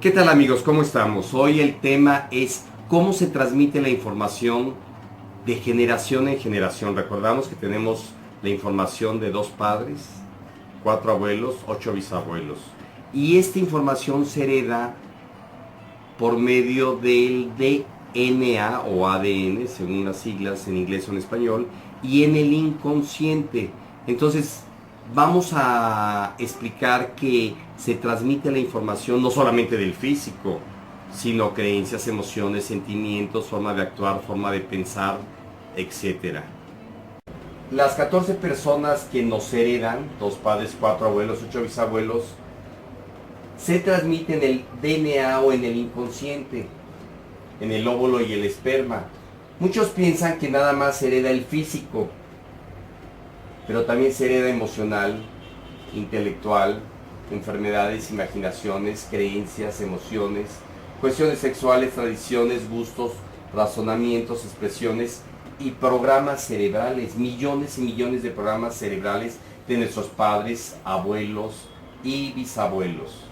¿Qué tal amigos? ¿Cómo estamos? Hoy el tema es cómo se transmite la información de generación en generación. Recordamos que tenemos la información de 2 padres, 4 abuelos, 8 bisabuelos. Y esta información se hereda por medio del DNA o ADN, según las siglas en inglés o en español, y en el inconsciente. Entonces, vamos a explicar que se transmite la información no solamente del físico, sino creencias, emociones, sentimientos, forma de actuar, forma de pensar, etcétera. Las 14 personas que nos heredan, 2 padres, 4 abuelos, 8 bisabuelos, se transmiten en el DNA o en el inconsciente, en el óvulo y el esperma. Muchos piensan que nada más se hereda el físico, pero también se hereda emocional, intelectual, enfermedades, imaginaciones, creencias, emociones, cuestiones sexuales, tradiciones, gustos, razonamientos, expresiones y programas cerebrales, millones y millones de programas cerebrales de nuestros padres, abuelos y bisabuelos.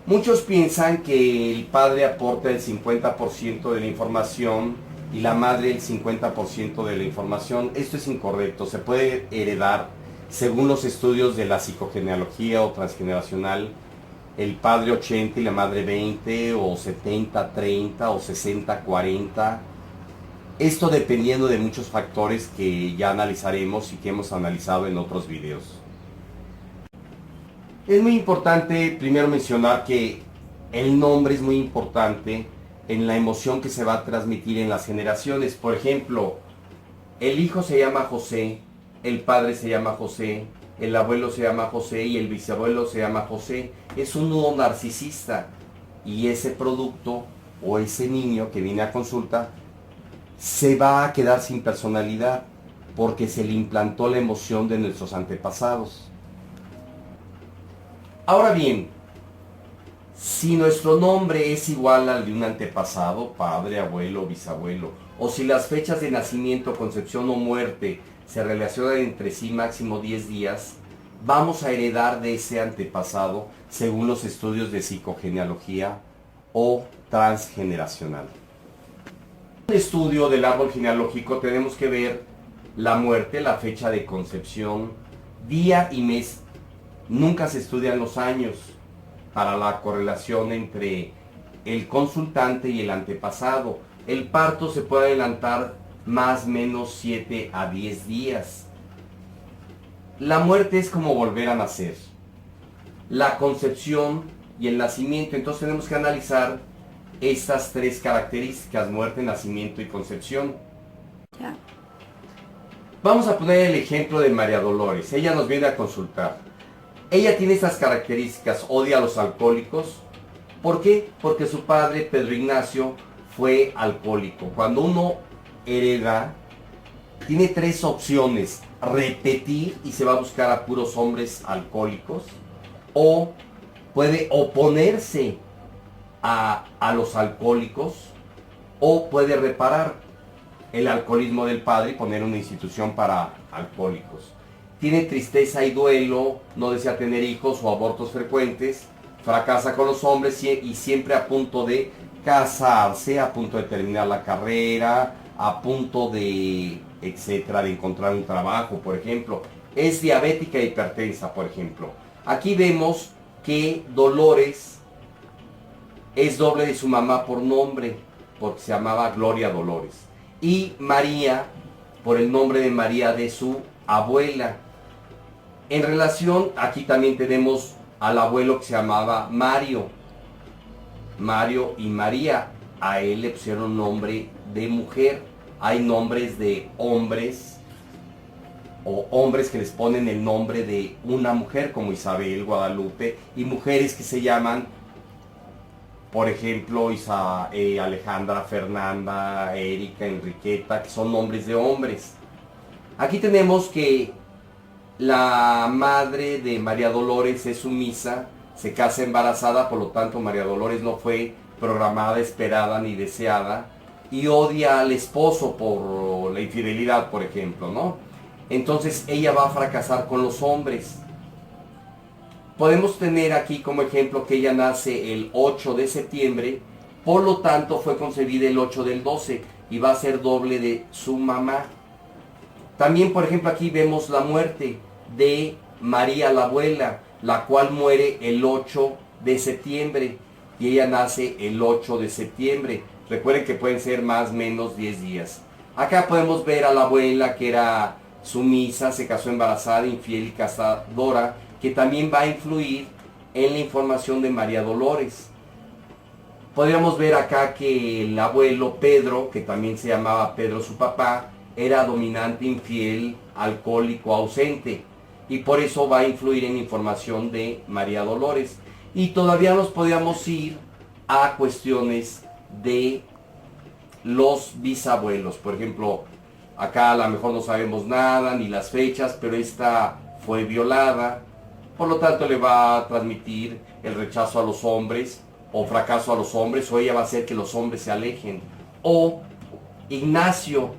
Muchos piensan que el padre aporta el 50% de la información y la madre el 50% de la información. Esto es incorrecto. Se puede heredar, según los estudios de la psicogenealogía o transgeneracional, el padre 80 y la madre 20, o 70-30, o 60-40. Esto dependiendo de muchos factores que ya analizaremos y que hemos analizado en otros videos. Es muy importante primero mencionar que el nombre es muy importante en la emoción que se va a transmitir en las generaciones. Por ejemplo, el hijo se llama José, el padre se llama José, el abuelo se llama José y el bisabuelo se llama José. Es un nudo narcisista y ese producto o ese niño que viene a consulta se va a quedar sin personalidad porque se le implantó la emoción de nuestros antepasados. Ahora bien, si nuestro nombre es igual al de un antepasado, padre, abuelo, bisabuelo, o si las fechas de nacimiento, concepción o muerte se relacionan entre sí máximo 10 días, vamos a heredar de ese antepasado según los estudios de psicogenealogía o transgeneracional. En el estudio del árbol genealógico tenemos que ver la muerte, la fecha de concepción, día y mes. Nunca se estudian los años para la correlación entre el consultante y el antepasado. El parto se puede adelantar más o menos 7 a 10 días. La muerte es como volver a nacer. La concepción y el nacimiento, entonces tenemos que analizar estas 3 características: muerte, nacimiento y concepción. Ya. Vamos a poner el ejemplo de María Dolores. Ella nos viene a consultar. Ella tiene estas características: odia a los alcohólicos. ¿Por qué? Porque su padre, Pedro Ignacio, fue alcohólico. Cuando uno hereda, tiene 3 opciones: repetir y se va a buscar a puros hombres alcohólicos, o puede oponerse a los alcohólicos, o puede reparar el alcoholismo del padre y poner una institución para alcohólicos. Tiene tristeza y duelo, no desea tener hijos o abortos frecuentes, fracasa con los hombres y siempre a punto de casarse, a punto de terminar la carrera, a punto de, etcétera, de encontrar un trabajo, por ejemplo. Es diabética e hipertensa, por ejemplo. Aquí vemos que Dolores es doble de su mamá por nombre, porque se llamaba Gloria Dolores. Y María, por el nombre de María de su abuela. En relación, aquí también tenemos al abuelo que se llamaba Mario. Mario y María. A él le pusieron nombre de mujer. Hay nombres de hombres o hombres que les ponen el nombre de una mujer, como Isabel, Guadalupe, y mujeres que se llaman, por ejemplo, Alejandra, Fernanda, Erika, Enriqueta, que son nombres de hombres. Aquí tenemos que la madre de María Dolores es sumisa, se casa embarazada, por lo tanto María Dolores no fue programada, esperada ni deseada, y odia al esposo por la infidelidad, por ejemplo, ¿no? Entonces ella va a fracasar con los hombres. podemos tener aquí como ejemplo que ella nace el 8 de septiembre, por lo tanto fue concebida el 8 del 12 y va a ser doble de su mamá. También, por ejemplo, aquí vemos la muerte de María la abuela, la cual muere el 8 de septiembre y ella nace el 8 de septiembre. Recuerden que pueden ser más o menos 10 días. Acá podemos ver a la abuela que era sumisa, se casó embarazada, infiel y cazadora, que también va a influir en la información de María Dolores. Podríamos ver acá que el abuelo Pedro, que también se llamaba Pedro su papá, era dominante, infiel, alcohólico, ausente. Y por eso va a influir en la información de María Dolores. Y todavía nos podríamos ir a cuestiones de los bisabuelos. Por ejemplo, acá a lo mejor no sabemos nada, ni las fechas, pero esta fue violada. Por lo tanto le va a transmitir el rechazo a los hombres, o fracaso a los hombres, o ella va a hacer que los hombres se alejen. O Ignacio,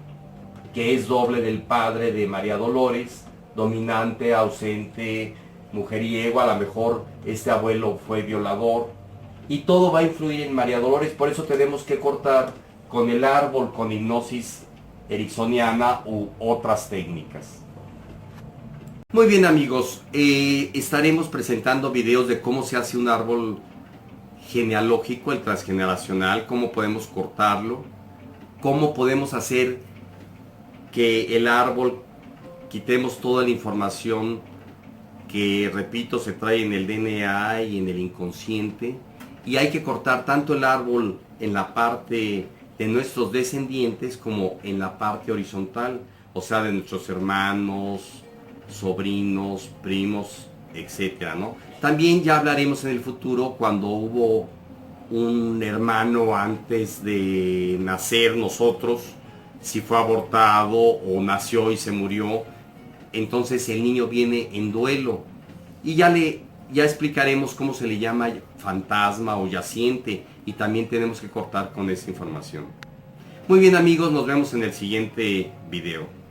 que es doble del padre de María Dolores, dominante, ausente, mujeriego, a lo mejor este abuelo fue violador. Y todo va a influir en María Dolores, por eso tenemos que cortar con el árbol, con hipnosis ericksoniana u otras técnicas. Muy bien amigos, estaremos presentando videos de cómo se hace un árbol genealógico, el transgeneracional, cómo podemos cortarlo, cómo podemos hacer que el árbol quitemos toda la información que, repito, se trae en el DNA y en el inconsciente, y hay que cortar tanto el árbol en la parte de nuestros descendientes como en la parte horizontal, o sea, de nuestros hermanos, sobrinos, primos, etcétera, ¿no? También ya hablaremos en el futuro cuando hubo un hermano antes de nacer nosotros, si fue abortado o nació y se murió, entonces el niño viene en duelo y ya explicaremos cómo se le llama fantasma o yaciente, y también tenemos que cortar con esa información. Muy bien amigos, nos vemos en el siguiente video.